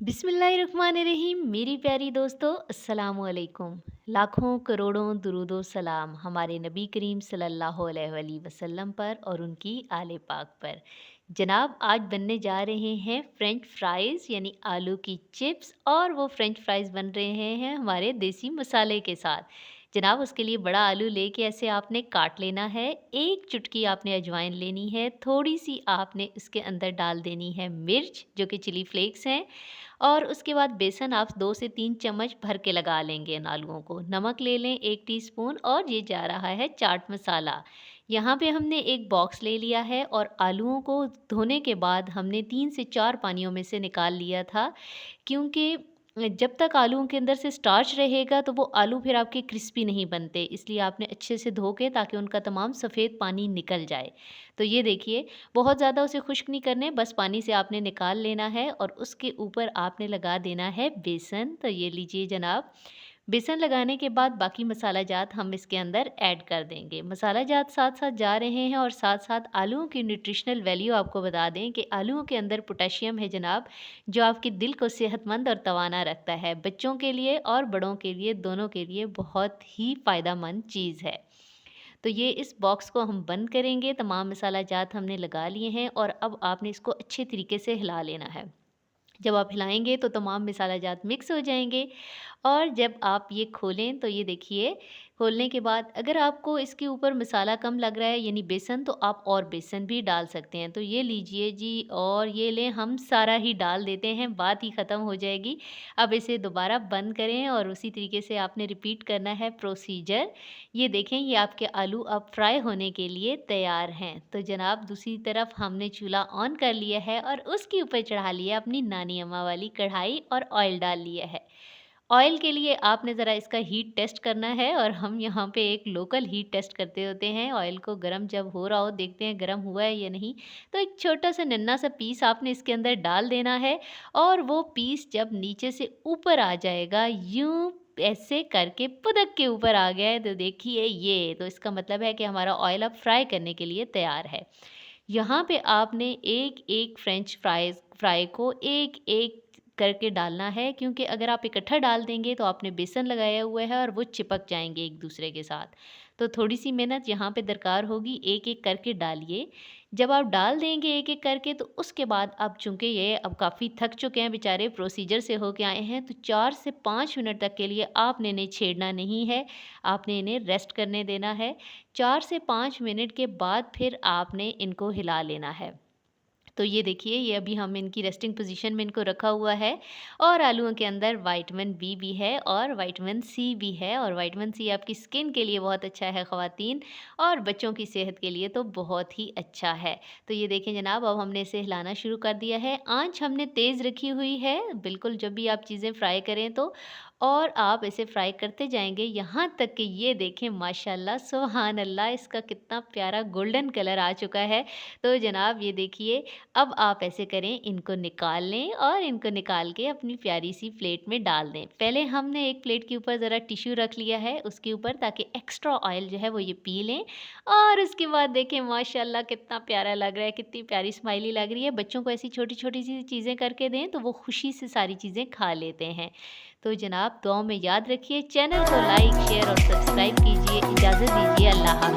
बिस्मिल्लाहिर्रहमानिर्रहीम। मेरी प्यारी दोस्तों, अस्सलामु अलैकुम। लाखों करोड़ों दुरूदो सलाम हमारे नबी करीम सल्लल्लाहु अलैहि वसल्लम पर और उनकी आले पाक पर। जनाब, आज बनने जा रहे हैं फ्रेंच फ्राइज़ यानी आलू की चिप्स, और वो फ्रेंच फ्राइज़ बन रहे हैं हमारे देसी मसाले के साथ। जनाब, उसके लिए बड़ा आलू लेके ऐसे आपने काट लेना है। एक चुटकी आपने अजवाइन लेनी है। थोड़ी-सी आपने इसके अंदर डाल देनी है मिर्च, जो कि चिली फ्लेक्स हैं। और उसके बाद बेसन आप 2 से 3 चम्मच भर के लगा लेंगे इन आलूओं को। नमक ले लें 1 टीस्पून, और ये जा रहा है चाट मसाला। यहाँ पे हमने एक बॉक्स ले लिया है और आलूओं को धोने के बाद हमने 3 से 4 पानियों में से निकाल लिया था, क्योंकि जब तक आलूओं के अंदर से स्टार्च रहेगा तो वो आलू फिर आपके क्रिस्पी नहीं बनते। इसलिए आपने अच्छे से धो के, ताकि उनका तमाम सफ़ेद पानी निकल जाए। तो ये देखिए, बहुत ज़्यादा उसे खुश्क नहीं करने, बस पानी से आपने निकाल लेना है और उसके ऊपर आपने लगा देना है बेसन। तो ये लीजिए जनाब, बेसन लगाने के बाद बाकी मसाला जात हम इसके अंदर ऐड कर देंगे। मसाला जात साथ-साथ जा रहे हैं, और साथ-साथ आलूओं की न्यूट्रिशनल वैल्यू आपको बता दें कि आलूओं के अंदर पोटेशियम है जनाब, जो आपके दिल को सेहतमंद और तवाना रखता है। बच्चों के लिए और बड़ों के लिए, दोनों के लिए बहुत ही फ़ायदेमंद चीज़ है। तो ये इस बॉक्स को हम बंद करेंगे। तमाम मसाला जात हमने लगा लिए हैं, और अब आपने इसको अच्छे तरीके से हिला लेना है। जब आप हिलाएँगे तो तमाम मसाला जात मिक्स हो जाएँगे, और जब आप ये खोलें तो ये देखिए, खोलने के बाद अगर आपको इसके ऊपर मसाला कम लग रहा है यानी बेसन, तो आप और बेसन भी डाल सकते हैं। तो ये लीजिए जी, और ये लें, हम सारा ही डाल देते हैं, बात ही ख़त्म हो जाएगी। अब इसे दोबारा बंद करें और उसी तरीके से आपने रिपीट करना है प्रोसीजर। ये देखें, ये आपके आलू अब फ्राई होने के लिए तैयार हैं। तो जनाब, दूसरी तरफ हमने चूल्हा ऑन कर लिया है और उसके ऊपर चढ़ा लिया अपनी नानी अम्मा वाली कढ़ाई, और ऑयल डाल लिया है। ऑयल के लिए आपने ज़रा इसका हीट टेस्ट करना है, और हम यहाँ पे एक लोकल हीट टेस्ट करते होते हैं। ऑयल को गरम जब हो रहा हो, देखते हैं गरम हुआ है या नहीं, तो एक छोटा-सा नन्हा-सा पीस आपने इसके अंदर डाल देना है, और वो पीस जब नीचे से ऊपर आ जाएगा, यूँ ऐसे करके पुदक के ऊपर आ गया है, तो देखिए ये, तो इसका मतलब है कि हमारा ऑयल अब फ्राई करने के लिए तैयार है। यहाँ पे आपने एक-एक फ्रेंच फ्राई को एक-एक करके डालना है, क्योंकि अगर आप इकट्ठा डाल देंगे तो आपने बेसन लगाया हुआ है और वो चिपक जाएँगे एक दूसरे के साथ। तो थोड़ी-सी मेहनत यहाँ पे दरकार होगी, एक-एक करके डालिए। जब आप डाल देंगे एक-एक करके, तो उसके बाद अब चूँकि ये अब काफ़ी थक चुके हैं बेचारे, प्रोसीजर से होके आए हैं, तो 4 से 5 मिनट तक के लिए आपने इन्हें छेड़ना नहीं है, आपने इन्हें रेस्ट करने देना है। 4 से 5 मिनट के बाद फिर आपने इनको हिला लेना है। तो ये देखिए, ये अभी हम इनकी रेस्टिंग पोजीशन में इनको रखा हुआ है, और आलूओं के अंदर विटामिन बी भी है और विटामिन सी भी है, और विटामिन सी आपकी स्किन के लिए बहुत अच्छा है ख़वातीन, और बच्चों की सेहत के लिए तो बहुत ही अच्छा है। तो ये देखें जनाब, अब हमने इसे हिलाना शुरू कर दिया है। आँच हमने तेज़ रखी हुई है, बिल्कुल जब भी आप चीज़ें फ्राई करें तो, और आप इसे फ्राई करते जाएँगे यहाँ तक कि ये देखें, माशाल्लाह सुभान अल्लाह, इसका कितना प्यारा गोल्डन कलर आ चुका है। तो जनाब ये देखिए, अब आप ऐसे करें, इनको निकाल लें, और इनको निकाल के अपनी प्यारी सी प्लेट में डाल दें। पहले हमने एक प्लेट के ऊपर ज़रा टिश्यू रख लिया है उसके ऊपर, ताकि एक्स्ट्रा ऑयल जो है वो ये पी लें, और उसके बाद देखें माशाल्लाह कितना प्यारा लग रहा है, कितनी प्यारी स्माइली लग रही है। बच्चों को ऐसी छोटी-छोटी सी चीज़ें करके दें तो वो खुशी से सारी चीज़ें खा लेते हैं। तो जनाब, दुआओं में याद रखिए, चैनल को लाइक, शेयर और सब्सक्राइब कीजिए। इजाज़त दीजिए, अल्लाह हाफ़िज़।